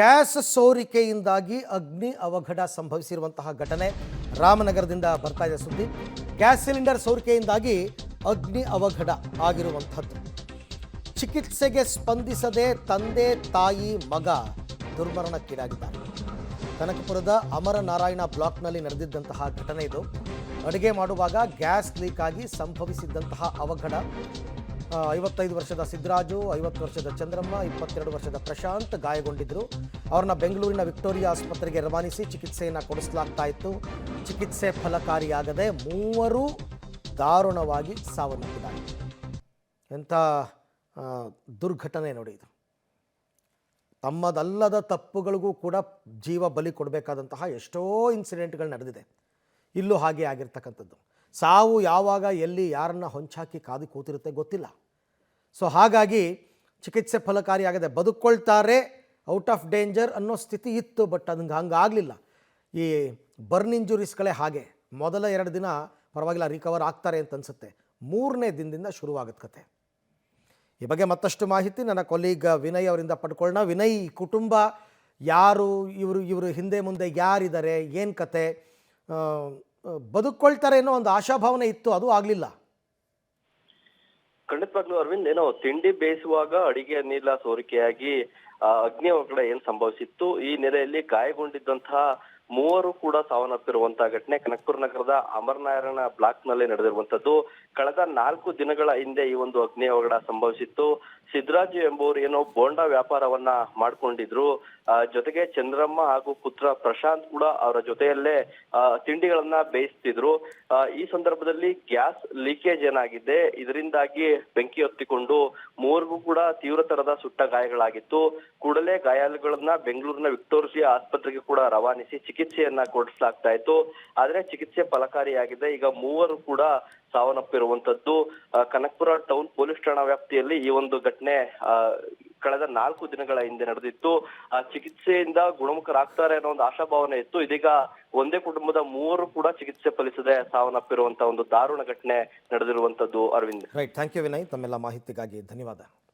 Gas ಸೋರಿಕೆಯಿಂದಾಗಿ ಅಗ್ನಿ ಅವಘಡ ಸಂಭವಿಸಿರುವಂತಹ ಘಟನೆ ರಾಮನಗರದಿಂದ ಬರ್ತಾ ಇದೆ ಸುದ್ದಿ. ಗ್ಯಾಸ್ ಸಿಲಿಂಡರ್ ಸೋರಿಕೆಯಿಂದಾಗಿ ಅಗ್ನಿ ಅವಘಡ ಆಗಿರುವಂಥದ್ದು. ಚಿಕಿತ್ಸೆಗೆ ಸ್ಪಂದಿಸದೆ ತಂದೆ ತಾಯಿ ಮಗ ದುರ್ಮರಣಕ್ಕೀಡಾಗಿದ್ದಾರೆ. ಕನಕಪುರದ ಅಮರನಾರಾಯಣ ಬ್ಲಾಕ್ನಲ್ಲಿ ನಡೆದಿದ್ದಂತಹ ಘಟನೆ ಇದು. ಅಡುಗೆ ಮಾಡುವಾಗ ಗ್ಯಾಸ್ ಲೀಕ್ ಆಗಿ ಸಂಭವಿಸಿದ್ದಂತಹ ಅವಘಡ. 55 ವರ್ಷದ ಸಿದ್ದರಾಜು, 50 ವರ್ಷದ ಚಂದ್ರಮ್ಮ, 22 ವರ್ಷದ ಪ್ರಶಾಂತ್ ಗಾಯಗೊಂಡಿದ್ದರು. ಅವ್ರನ್ನ ಬೆಂಗಳೂರಿನ ವಿಕ್ಟೋರಿಯಾ ಆಸ್ಪತ್ರೆಗೆ ರವಾನಿಸಿ ಚಿಕಿತ್ಸೆಯನ್ನು ಕೊಡಿಸಲಾಗ್ತಾ ಇತ್ತು. ಚಿಕಿತ್ಸೆ ಫಲಕಾರಿಯಾಗದೆ ಮೂವರು ದಾರುಣವಾಗಿ ಸಾವನ್ನಪ್ಪಿದ್ದಾರೆ. ಎಂಥ ದುರ್ಘಟನೆ ನೋಡಿ ಇದು. ತಮ್ಮದಲ್ಲದ ತಪ್ಪುಗಳಿಗೂ ಕೂಡ ಜೀವ ಬಲಿ ಕೊಡಬೇಕಾದಂತಹ ಎಷ್ಟೋ ಇನ್ಸಿಡೆಂಟ್ಗಳು ನಡೆದಿದೆ. ಇಲ್ಲೂ ಹಾಗೆ ಆಗಿರ್ತಕ್ಕಂಥದ್ದು. ಸಾವು ಯಾವಾಗ ಎಲ್ಲಿ ಯಾರನ್ನ ಹೊಂಚಾಕಿ ಕಾದು ಕೂತಿರುತ್ತೆ ಗೊತ್ತಿಲ್ಲ. ಸೊ ಹಾಗಾಗಿ ಚಿಕಿತ್ಸೆ ಫಲಕಾರಿಯಾಗದೆ ಬದುಕೊಳ್ತಾರೆ, ಔಟ್ ಆಫ್ ಡೇಂಜರ್ ಅನ್ನೋ ಸ್ಥಿತಿ ಇತ್ತು. ಬಟ್ ಅದಕ್ಕೆ ಹಂಗಾಗಲಿಲ್ಲ. ಈ ಬರ್ನ್ ಇಂಜುರೀಸ್ಗಳೇ ಹಾಗೆ. ಮೊದಲ 2 ದಿನ ಪರವಾಗಿಲ್ಲ, ರಿಕವರ್ ಆಗ್ತಾರೆ ಅಂತ ಅನಿಸುತ್ತೆ. 3ನೇ ದಿನದಿಂದ ಶುರುವಾಗುತ್ತೆ ಕತೆ. ಈ ಬಗ್ಗೆ ಮತ್ತಷ್ಟು ಮಾಹಿತಿ ನನ್ನ ಕೊಲೀಗ್ ವಿನಯ್ ಅವರಿಂದ ಪಡ್ಕೊಳ್ಳೋಣ. ವಿನಯ್, ಕುಟುಂಬ ಯಾರು, ಇವರು ಹಿಂದೆ ಮುಂದೆ ಯಾರಿದ್ದಾರೆ, ಏನು ಕತೆ, ಬದುಕೊಳ್ತಾರೆ ಅನ್ನೋ ಒಂದು ಆಶಾಭಾವನೆ ಇತ್ತು, ಅದು ಆಗಲಿಲ್ಲ. ಖಂಡಿತವಾಗ್ಲೂ ಅರವಿಂದ್, ಏನೋ ತಿಂಡಿ ಬೇಯಿಸುವಾಗ ಅಡಿಗೆ ಅನಿಲ ಸೋರಿಕೆಯಾಗಿ ಅಗ್ನಿ ಅವಘಡ ಏನ್ ಸಂಭವಿಸಿತ್ತು. ಈ ನೆಲೆಯಲ್ಲಿ ಗಾಯಗೊಂಡಿದ್ದಂತಹ ಮೂವರು ಕೂಡ ಸಾವನ್ನಪ್ಪಿರುವಂತಹ ಘಟನೆ ಕನಕಪುರ ನಗರದ ಅಮರನಾರಾಯಣ ಬ್ಲಾಕ್ ನಲ್ಲಿ ನಡೆದಿರುವಂತದ್ದು. ಕಳೆದ 4 ದಿನಗಳ ಹಿಂದೆ ಈ ಒಂದು ಅಗ್ನಿ ಅವಘಡ ಸಂಭವಿಸಿತ್ತು. ಸಿದ್ದರಾಜು ಎಂಬುವರು ಏನೋ ಬೋಂಡಾ ವ್ಯಾಪಾರವನ್ನ ಮಾಡ್ಕೊಂಡಿದ್ರು. ಜೊತೆಗೆ ಚಂದ್ರಮ್ಮ ಹಾಗೂ ಪುತ್ರ ಪ್ರಶಾಂತ್ ಕೂಡ ಅವರ ಜೊತೆಯಲ್ಲೇ ತಿಂಡಿಗಳನ್ನ ಬೇಯಿಸ್ತಿದ್ರು. ಈ ಸಂದರ್ಭದಲ್ಲಿ ಗ್ಯಾಸ್ ಲೀಕೇಜ್ ಏನಾಗಿದೆ, ಇದರಿಂದಾಗಿ ಬೆಂಕಿ ಹೊತ್ತಿಕೊಂಡು ಮೂವರಿಗೂ ಕೂಡ ತೀವ್ರತರದ ಸುಟ್ಟ ಗಾಯಗಳಾಗಿತ್ತು. ಕೂಡಲೇ ಗಾಯಾಳುಗಳನ್ನ ಬೆಂಗಳೂರಿನ ವಿಕ್ಟೋರಿಯಾ ಆಸ್ಪತ್ರೆಗೆ ಕೂಡ ರವಾನಿಸಿ ಚಿಕಿತ್ಸೆಯನ್ನ ಕೊಡಿಸಲಾಗ್ತಾ ಇತ್ತು. ಆದ್ರೆ ಚಿಕಿತ್ಸೆ ಫಲಕಾರಿಯಾಗಿದೆ. ಈಗ ಮೂವರು ಕೂಡ ಸಾವನ್ನಪ್ಪಿರುವಂತದ್ದು. ಕನಕಪುರ ಟೌನ್ ಪೊಲೀಸ್ ಠಾಣಾ ವ್ಯಾಪ್ತಿಯಲ್ಲಿ ಈ ಒಂದು ಘಟನೆ ಕಳೆದ 4 ದಿನಗಳ ಹಿಂದೆ ನಡೆದಿತ್ತು. ಆ ಚಿಕಿತ್ಸೆಯಿಂದ ಗುಣಮುಖರಾಗ್ತಾರೆ ಅನ್ನೋ ಒಂದು ಆಶಾಭಾವನೆ ಇತ್ತು. ಇದೀಗ ಒಂದೇ ಕುಟುಂಬದ ಮೂವರು ಕೂಡ ಚಿಕಿತ್ಸೆ ಫಲಿಸದೆ ಸಾವನ್ನಪ್ಪಿರುವಂತಹ ಒಂದು ದಾರುಣ ಘಟನೆ ನಡೆದಿರುವಂತದ್ದು. Arvind, right, thank you Vinay. ತಮ್ಮೆಲ್ಲ ಮಾಹಿತಿಗಾಗಿ ಧನ್ಯವಾದ.